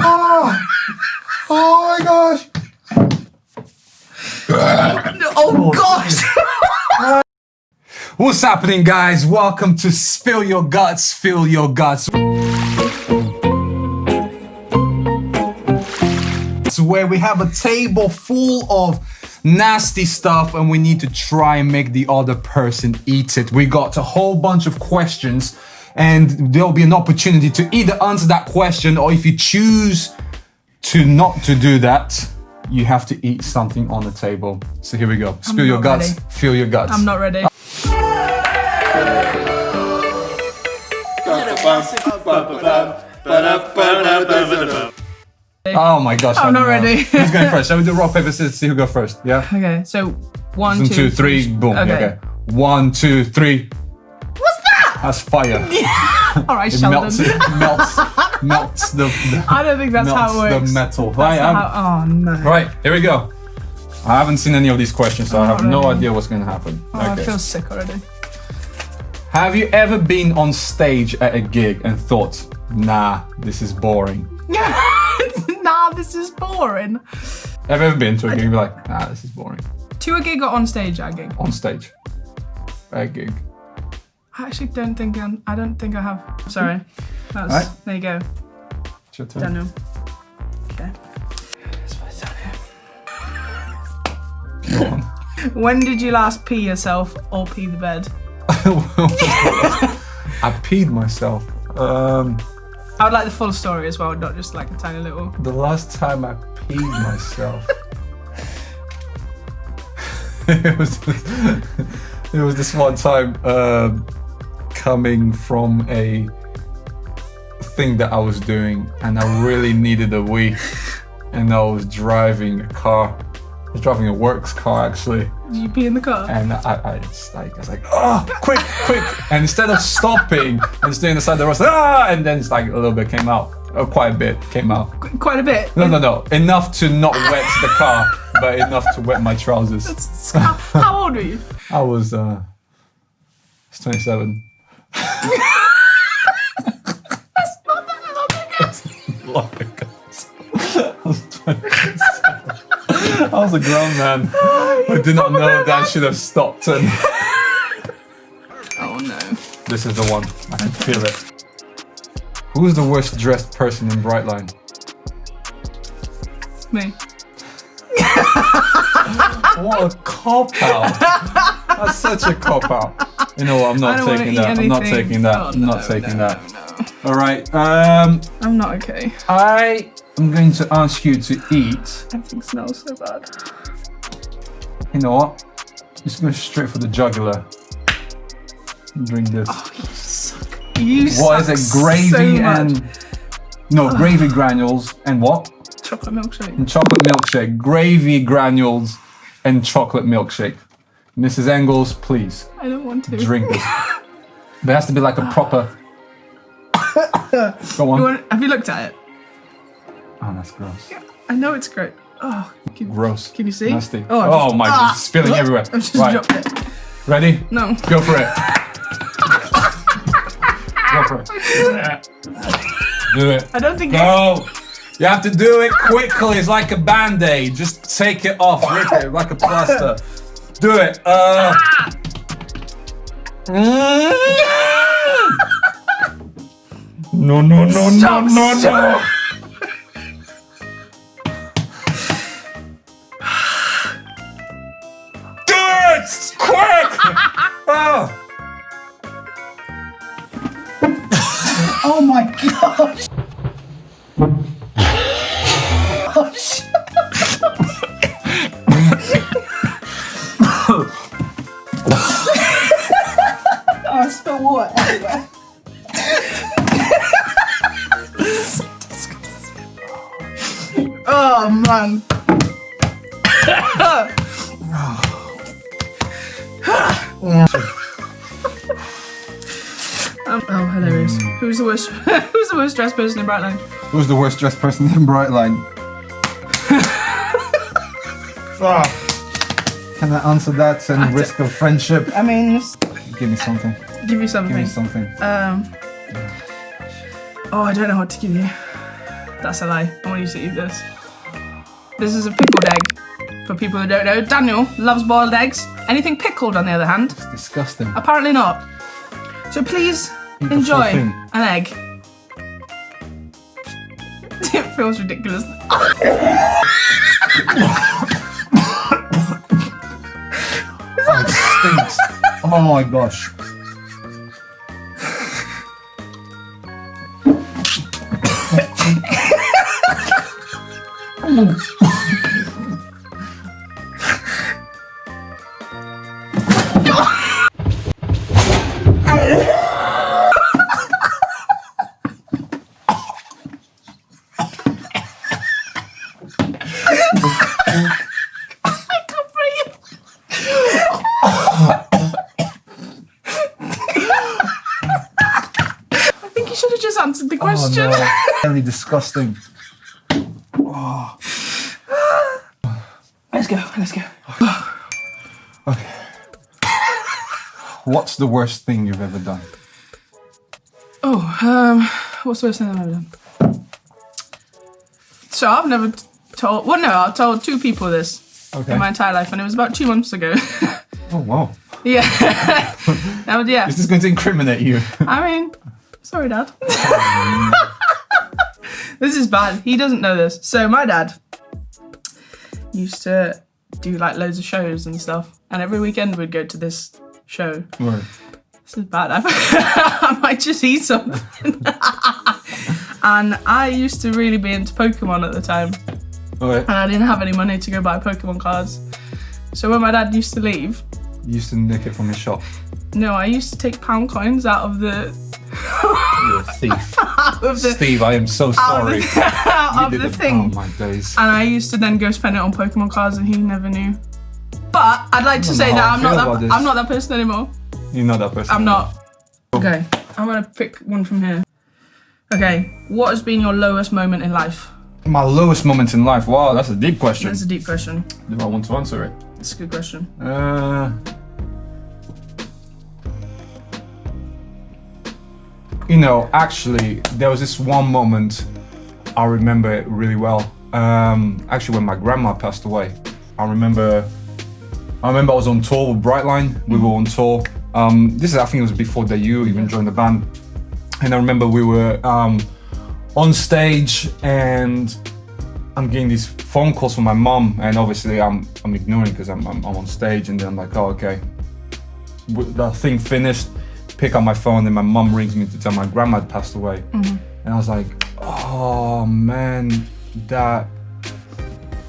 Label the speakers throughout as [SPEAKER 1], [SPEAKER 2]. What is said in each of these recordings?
[SPEAKER 1] Oh my gosh!
[SPEAKER 2] Oh gosh!
[SPEAKER 1] What's happening, guys? Welcome to Spill Your Guts, Fill Your Guts. It's where we have a table full of nasty stuff and we need to try and make the other person eat it. We got a whole bunch of questions and there'll be an opportunity to either answer that question, or if you choose to not to do that, you have to eat something on the table. So here we go. Spill your guts, fill your guts.
[SPEAKER 2] I'm not ready.
[SPEAKER 1] Oh my gosh.
[SPEAKER 2] I'm not ready.
[SPEAKER 1] Who's going first? Shall we do rock, paper, scissors, see who goes first? Yeah?
[SPEAKER 2] Okay, so 1,
[SPEAKER 1] 1,
[SPEAKER 2] 2,
[SPEAKER 1] 2, 3, boom.
[SPEAKER 2] Okay.
[SPEAKER 1] 1, 2, 3.
[SPEAKER 2] What's that?
[SPEAKER 1] That's fire.
[SPEAKER 2] Alright,
[SPEAKER 1] It
[SPEAKER 2] Sheldon.
[SPEAKER 1] melts the
[SPEAKER 2] I don't think that's how it works.
[SPEAKER 1] the metal.
[SPEAKER 2] That's
[SPEAKER 1] Right,
[SPEAKER 2] not how, oh no.
[SPEAKER 1] right, here we go. I haven't seen any of these questions, so I have no
[SPEAKER 2] Already.
[SPEAKER 1] idea what's going to happen.
[SPEAKER 2] Oh, I feel sick already.
[SPEAKER 1] Have you ever been on stage at a gig and thought, nah, this is boring?
[SPEAKER 2] Nah, this is boring.
[SPEAKER 1] Have you ever been to a gig and be like, nah, this is boring?
[SPEAKER 2] To a gig or on stage at a gig?
[SPEAKER 1] On stage. At a gig.
[SPEAKER 2] I actually don't think I don't think I have. Sorry. That's,
[SPEAKER 1] Right.
[SPEAKER 2] There you go.
[SPEAKER 1] It's your turn.
[SPEAKER 2] Don't know. Okay. That's what it's down here.
[SPEAKER 1] Go on.
[SPEAKER 2] When did you last pee yourself or pee the bed?
[SPEAKER 1] I peed myself.
[SPEAKER 2] I would like the full story as well, not just like a tiny little.
[SPEAKER 1] The last time I peed myself. it was this one time coming from a thing that I was doing and I really needed a wee, and I was driving a car. I was driving a works car actually.
[SPEAKER 2] Did you pee in the car?
[SPEAKER 1] And I was like, oh, quick. And instead of stopping and staying aside the road, and then it's like a little bit came out. Oh, quite a bit came out.
[SPEAKER 2] Quite a bit.
[SPEAKER 1] No. Enough to not wet the car, but enough to wet my trousers.
[SPEAKER 2] How old were you?
[SPEAKER 1] I was 27. I was a grown man. I did not know that should have stopped. And
[SPEAKER 2] Oh no.
[SPEAKER 1] this is the one. I can feel it. Who's the worst dressed person in BRIGHTLINE?
[SPEAKER 2] Me.
[SPEAKER 1] What a cop out. That's such a cop out. You know what? I'm not taking that. I'm not taking that. I'm not taking that.
[SPEAKER 2] No.
[SPEAKER 1] All right.
[SPEAKER 2] I'm not okay.
[SPEAKER 1] I am going to ask you to eat.
[SPEAKER 2] Everything smells so bad.
[SPEAKER 1] You know what? Just go straight for the jugular. Drink this.
[SPEAKER 2] Oh, you suck. You
[SPEAKER 1] What
[SPEAKER 2] suck
[SPEAKER 1] is it? Gravy
[SPEAKER 2] so much.
[SPEAKER 1] and gravy granules and what?
[SPEAKER 2] Chocolate milkshake.
[SPEAKER 1] And chocolate milkshake. Gravy granules and chocolate milkshake. Mrs. Engels, please
[SPEAKER 2] I don't want to.
[SPEAKER 1] drink this. But it has to be like a proper. Go on.
[SPEAKER 2] Have you looked at it?
[SPEAKER 1] Oh, that's gross.
[SPEAKER 2] Yeah, I know it's great. Oh,
[SPEAKER 1] Gross.
[SPEAKER 2] Can you see?
[SPEAKER 1] Nasty.
[SPEAKER 2] Oh,
[SPEAKER 1] Oh my god, it's spilling everywhere.
[SPEAKER 2] I've just
[SPEAKER 1] Right.
[SPEAKER 2] dropped it.
[SPEAKER 1] Ready?
[SPEAKER 2] No.
[SPEAKER 1] Go for it. Go for it. Do it.
[SPEAKER 2] I don't think
[SPEAKER 1] Go. You have to do it quickly. It's like a band-aid. Just take it off. Rip it like a plaster. Do it. No.
[SPEAKER 2] Stop.
[SPEAKER 1] Do it! Quick! Oh.
[SPEAKER 2] Oh my gosh. Oh shit. I spilled water everywhere. Oh man. Oh, hilarious. Who's the worst? Who's the worst dressed person in BRIGHTLINE?
[SPEAKER 1] Who's the worst dressed person in BRIGHTLINE? Can I answer that and risk of friendship?
[SPEAKER 2] I mean,
[SPEAKER 1] Give me something.
[SPEAKER 2] give you something.
[SPEAKER 1] Give me something.
[SPEAKER 2] Oh, I don't know what to give you. That's a lie. I want you to eat this. This is a pickled egg. For people who don't know, Daniel loves boiled eggs. Anything pickled, on the other hand,
[SPEAKER 1] It's disgusting.
[SPEAKER 2] apparently not. So please
[SPEAKER 1] Eat the full
[SPEAKER 2] enjoy
[SPEAKER 1] thing.
[SPEAKER 2] an egg. It feels ridiculous.
[SPEAKER 1] It stinks. Oh my gosh.
[SPEAKER 2] I think you should have just answered the question.
[SPEAKER 1] Oh, no. Really disgusting.
[SPEAKER 2] Let's go. Let's go.
[SPEAKER 1] Okay. What's the worst thing you've ever done?
[SPEAKER 2] What's the worst thing I've ever done? So I've never told. Well, no, I've told 2 people this
[SPEAKER 1] Okay.
[SPEAKER 2] in my entire life, and it was about 2 months ago.
[SPEAKER 1] Oh wow.
[SPEAKER 2] Yeah. Yeah.
[SPEAKER 1] Is this going to incriminate you?
[SPEAKER 2] I mean, sorry, Dad. This is bad. He doesn't know this. So my dad used to do like loads of shows and stuff, and every weekend we'd go to this show.
[SPEAKER 1] Right.
[SPEAKER 2] This is bad. I might just eat something. And I used to really be into Pokemon at the time,
[SPEAKER 1] Okay.
[SPEAKER 2] and I didn't have any money to go buy Pokemon cards. So when my dad used to leave,
[SPEAKER 1] You used to nick it from his shop.
[SPEAKER 2] no, I used to take pound coins out of the
[SPEAKER 1] You're a thief.
[SPEAKER 2] out of the
[SPEAKER 1] Steve, I am so sorry.
[SPEAKER 2] out of
[SPEAKER 1] You
[SPEAKER 2] the
[SPEAKER 1] did it.
[SPEAKER 2] thing.
[SPEAKER 1] Oh my days.
[SPEAKER 2] And I used to then go spend it on Pokemon cards, and he never knew. But I'd like to
[SPEAKER 1] don't
[SPEAKER 2] say
[SPEAKER 1] know
[SPEAKER 2] that
[SPEAKER 1] how I feel about this.
[SPEAKER 2] I'm not that person anymore.
[SPEAKER 1] You're not that person.
[SPEAKER 2] I'm not. Okay, I'm gonna pick one from here. Okay, what has been your lowest moment in life?
[SPEAKER 1] My lowest moment in life. Wow, that's a deep question.
[SPEAKER 2] That's a deep question.
[SPEAKER 1] Do I want to answer it?
[SPEAKER 2] That's a good question.
[SPEAKER 1] You know, actually, there was this one moment I remember it really well. Actually, when my grandma passed away, I remember I was on tour with BRIGHTLINE. We were on tour. This is, I think it was before that you even joined the band. And I remember we were on stage, and I'm getting these phone calls from my mom, and obviously I'm ignoring because I'm on stage, and then I'm like, oh, okay. The thing finished, pick up my phone, and my mom rings me to tell my grandma had passed away. And I was like, oh man, I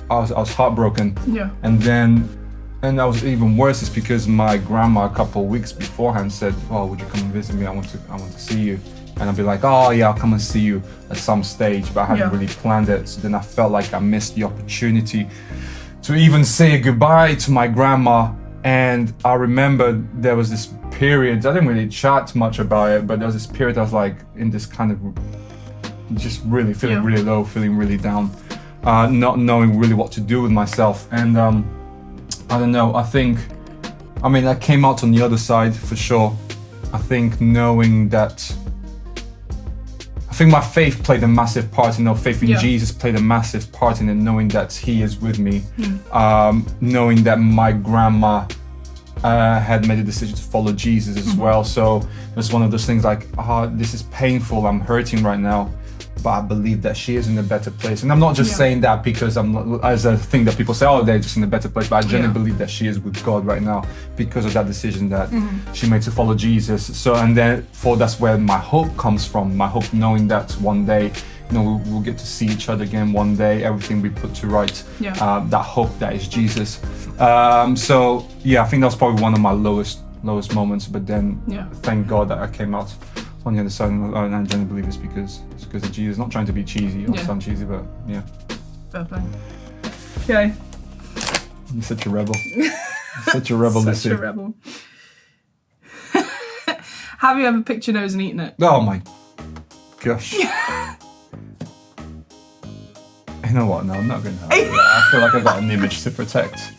[SPEAKER 1] was heartbroken.
[SPEAKER 2] Yeah.
[SPEAKER 1] And that was even worse is because my grandma a couple of weeks beforehand said, "Oh, would you come and visit me? I want to see you." And I'd be like, "Oh yeah, I'll come and see you at some stage," but I hadn't really planned it. So then I felt like I missed the opportunity to even say goodbye to my grandma. And I remember there was this period, I didn't really chat much about it, but there was this period I was like in this kind of just really feeling really low, feeling really down, not knowing really what to do with myself. And I don't know, I came out on the other side for sure. I think my faith played a massive part, faith in Jesus played a massive part in it, knowing that He is with me, knowing that my grandma had made a decision to follow Jesus as well. So it's one of those things like, this is painful, I'm hurting right now, but I believe that she is in a better place. And I'm not just saying that because as a thing that people say, oh, they're just in a better place, but I genuinely believe that she is with God right now because of that decision that she made to follow Jesus. So, and then that's where my hope comes from. My hope knowing that one day, we'll get to see each other again one day, everything we put to right. That hope that is Jesus. So yeah, I think that was probably one of my lowest moments, but then thank God that I came out on the other side, and I genuinely believe it's because of Jesus. Not trying to be cheesy or sound cheesy, but yeah.
[SPEAKER 2] Fair play. Okay.
[SPEAKER 1] You're such a rebel. Such a rebel,
[SPEAKER 2] Such a rebel. Have you ever picked your nose and eaten it?
[SPEAKER 1] Oh my gosh. You know what? No, I'm not going to have that. I feel like I've got an image to protect.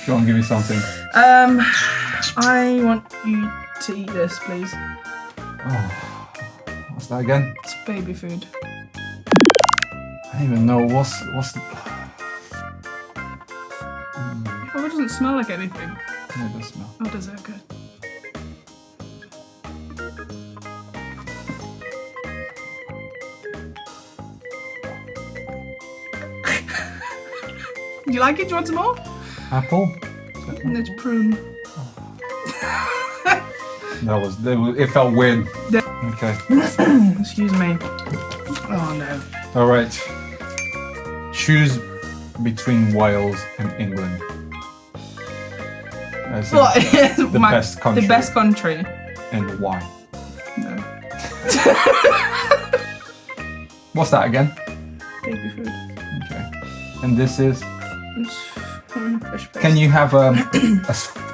[SPEAKER 1] Go on, give me something.
[SPEAKER 2] I want you to eat this, please.
[SPEAKER 1] Oh, what's that again?
[SPEAKER 2] It's baby food.
[SPEAKER 1] don't even know what's the...
[SPEAKER 2] Oh, it doesn't smell like anything.
[SPEAKER 1] Yeah, it does smell.
[SPEAKER 2] Oh, does it? Good. Do you like it? Do you want some more?
[SPEAKER 1] Apple?
[SPEAKER 2] It's prune.
[SPEAKER 1] It felt weird. Okay.
[SPEAKER 2] Excuse me. Oh no.
[SPEAKER 1] All right. Choose between Wales and England. As in
[SPEAKER 2] What?
[SPEAKER 1] the best country.
[SPEAKER 2] The best country.
[SPEAKER 1] And why?
[SPEAKER 2] No.
[SPEAKER 1] What's that again?
[SPEAKER 2] Baby food.
[SPEAKER 1] Okay. And this is...
[SPEAKER 2] It's fish paste.
[SPEAKER 1] Can you have a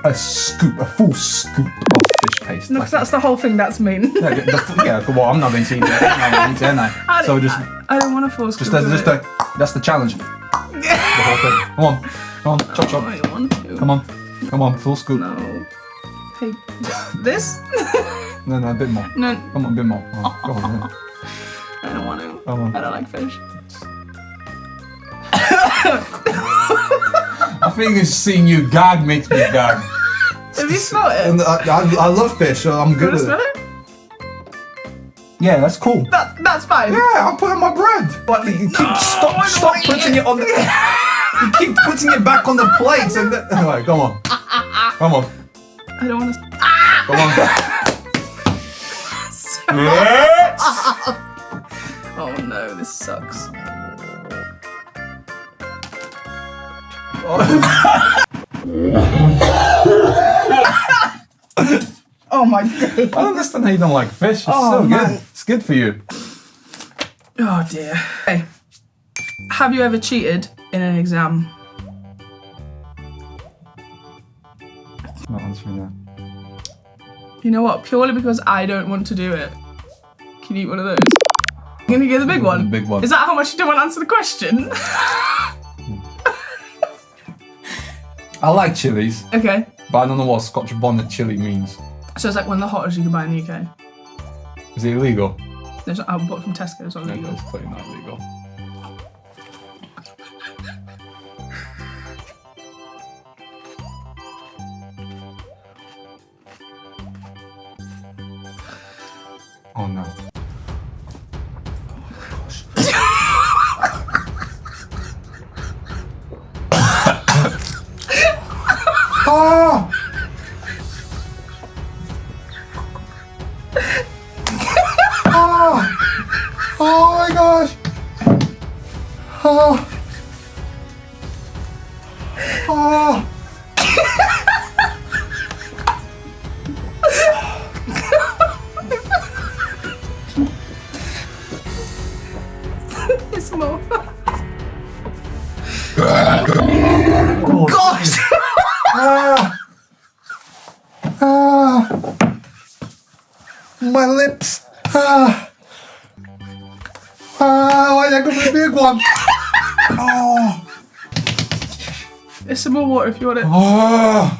[SPEAKER 1] full scoop of fish paste?
[SPEAKER 2] No, 'cause that's the whole thing that's mean.
[SPEAKER 1] Yeah, well, I'm not going to eat it. I'm not so just...
[SPEAKER 2] I don't want a full scoop of it.
[SPEAKER 1] That's the challenge. The whole thing. Come on, chop chop.
[SPEAKER 2] I don't want to.
[SPEAKER 1] Come on, full scoop.
[SPEAKER 2] No. Hey, this?
[SPEAKER 1] No, a bit more.
[SPEAKER 2] No.
[SPEAKER 1] Come on, a bit more. Go on.
[SPEAKER 2] I don't want to.
[SPEAKER 1] Come on.
[SPEAKER 2] I don't like fish.
[SPEAKER 1] I think it's seeing you gag makes me gag.
[SPEAKER 2] Have you smelled it?
[SPEAKER 1] And I love fish, so I'm good
[SPEAKER 2] You
[SPEAKER 1] with
[SPEAKER 2] want to
[SPEAKER 1] it.
[SPEAKER 2] smell it?
[SPEAKER 1] Yeah, that's cool.
[SPEAKER 2] That's fine.
[SPEAKER 1] Yeah, I'll put it on my bread. But you keep stop putting it on the. You keep putting it back on the plate, and then, alright, come on. Come on.
[SPEAKER 2] I don't want to.
[SPEAKER 1] Come on.
[SPEAKER 2] Oh no, this sucks. Oh my god.
[SPEAKER 1] I don't understand how you don't like fish. It's so
[SPEAKER 2] man.
[SPEAKER 1] good. It's good for you.
[SPEAKER 2] Oh dear. Hey, have you ever cheated in an exam?
[SPEAKER 1] I'm not answering that.
[SPEAKER 2] You know what? Purely because I don't want to do it. Can you eat one of those? I'm gonna get the big one.
[SPEAKER 1] The big one.
[SPEAKER 2] Is that how much you don't want to answer the question?
[SPEAKER 1] I like chilies,
[SPEAKER 2] Okay.
[SPEAKER 1] but I don't know what Scotch bonnet chili means.
[SPEAKER 2] So it's like one of the hottest you can buy in the UK.
[SPEAKER 1] Is it illegal?
[SPEAKER 2] I bought it from Tesco, it's not
[SPEAKER 1] No,
[SPEAKER 2] legal.
[SPEAKER 1] it's clearly not illegal. Oh no. Oh! Oh! Oh my gosh! Oh! Oh!
[SPEAKER 2] It's more.
[SPEAKER 1] Oh,
[SPEAKER 2] Gosh!
[SPEAKER 1] Ah! Ah! My lips! Ah! Ah! Why did I go for the big one? Oh!
[SPEAKER 2] There's some more water if you want it.
[SPEAKER 1] Oh!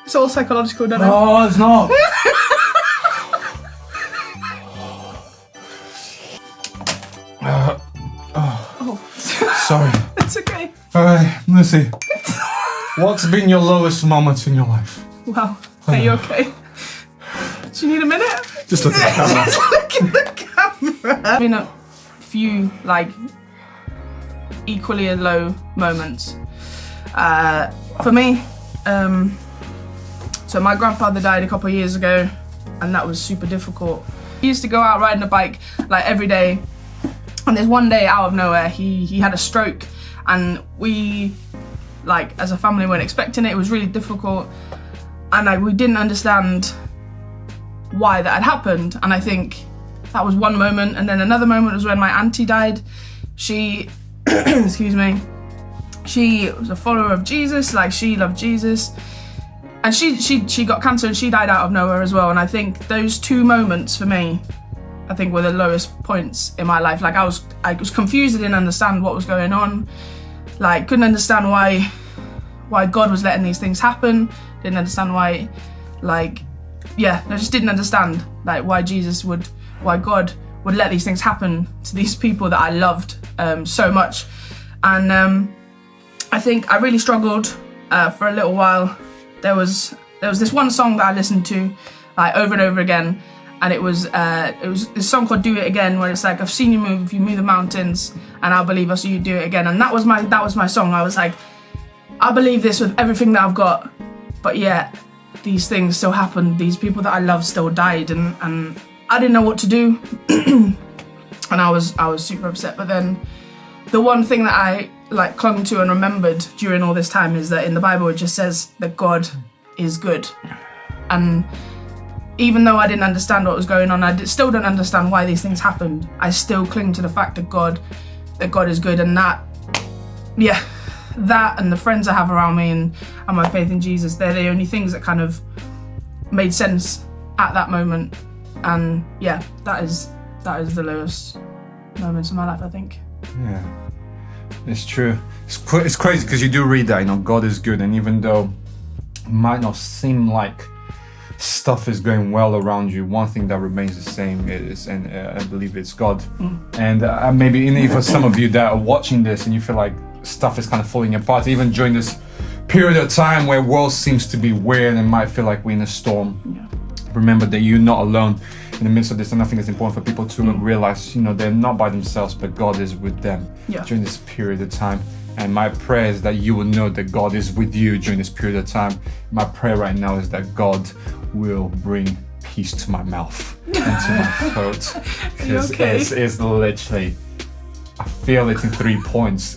[SPEAKER 2] It's all psychological, don't it?
[SPEAKER 1] Oh, it's not.
[SPEAKER 2] Oh.
[SPEAKER 1] Sorry.
[SPEAKER 2] It's okay.
[SPEAKER 1] Alright, let's see. What's been your lowest moment in your life?
[SPEAKER 2] Wow. Are you okay? Do you need a minute?
[SPEAKER 1] Just look at the camera.
[SPEAKER 2] Look at the camera. I've been a few, like, equally low moments. For me, so my grandfather died a couple of years ago, and that was super difficult. He used to go out riding a bike, like, every day. And there's one day out of nowhere, he had a stroke, and we, like, as a family weren't expecting it. It was really difficult, and like, we didn't understand why that had happened. And I think that was one moment, and then another moment was when my auntie died. She, excuse me, she was a follower of Jesus, like, she loved Jesus, and she got cancer and she died out of nowhere as well. And I think those two moments for me, I think, were the lowest points in my life. Like, I was confused. I didn't understand what was going on. Like, couldn't understand why God was letting these things happen. Didn't understand why, like, I just didn't understand like why God would let these things happen to these people that I loved so much. And I think I really struggled for a little while. There was this one song that I listened to like over and over again, and it was this song called "Do It Again," where it's like, I've seen you move, if you move the mountains, and I'll believe I'll see you do it again. And that was my song. I was like, I believe this with everything that I've got, but yet these things still happened. These people that I love still died, and I didn't know what to do. And I was super upset. But then the one thing that I like clung to and remembered during all this time is that in the Bible it just says that God is good. And even though I didn't understand what was going on, still don't understand why these things happened, I still cling to the fact that God is good. And that and the friends I have around me and my faith in Jesus, they're the only things that kind of made sense at that moment. And that is the lowest moments of my life, I think.
[SPEAKER 1] Yeah, it's true. It's crazy because you do read that, God is good, and even though it might not seem like stuff is going well around you, one thing that remains the same is, and I believe it's God. And maybe even for some of you that are watching this and you feel like stuff is kind of falling apart, even during this period of time where world seems to be weird and might feel like we're in a storm, remember that you're not alone in the midst of this. And I think it's important for people to realize, they're not by themselves, but God is with them during this period of time. And my prayer is that you will know that God is with you during this period of time. My prayer right now is that God will bring peace to my mouth and to my throat. Because it's literally, I feel it in 3 points.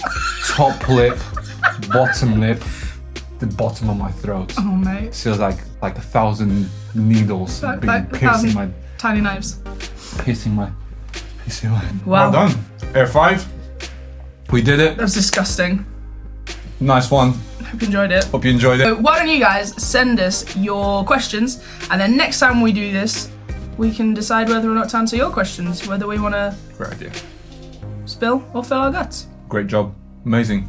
[SPEAKER 1] Top lip, bottom lip, the bottom of my throat.
[SPEAKER 2] Oh, mate.
[SPEAKER 1] Feels like 1,000 needles piercing my...
[SPEAKER 2] Tiny knives.
[SPEAKER 1] Piercing my...
[SPEAKER 2] Wow.
[SPEAKER 1] Well done. Air 5. We did it.
[SPEAKER 2] That was disgusting.
[SPEAKER 1] Nice one.
[SPEAKER 2] Hope you enjoyed it.
[SPEAKER 1] Hope you enjoyed it.
[SPEAKER 2] So why don't you guys send us your questions, and then next time we do this, we can decide whether or not to answer your questions, whether we want to...
[SPEAKER 1] Great idea.
[SPEAKER 2] Spill or fill our guts.
[SPEAKER 1] Great job. Amazing.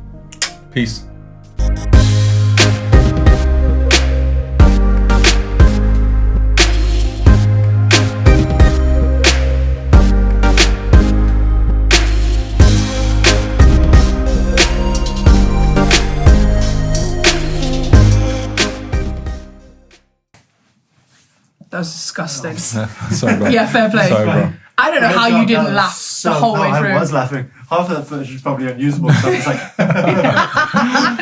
[SPEAKER 1] Peace.
[SPEAKER 2] That was disgusting.
[SPEAKER 1] Sorry, bro.
[SPEAKER 2] Yeah, fair play.
[SPEAKER 1] Sorry, bro.
[SPEAKER 2] I don't know how you didn't laugh the whole way through.
[SPEAKER 3] I was laughing. Half of that footage is probably unusable. So I was like...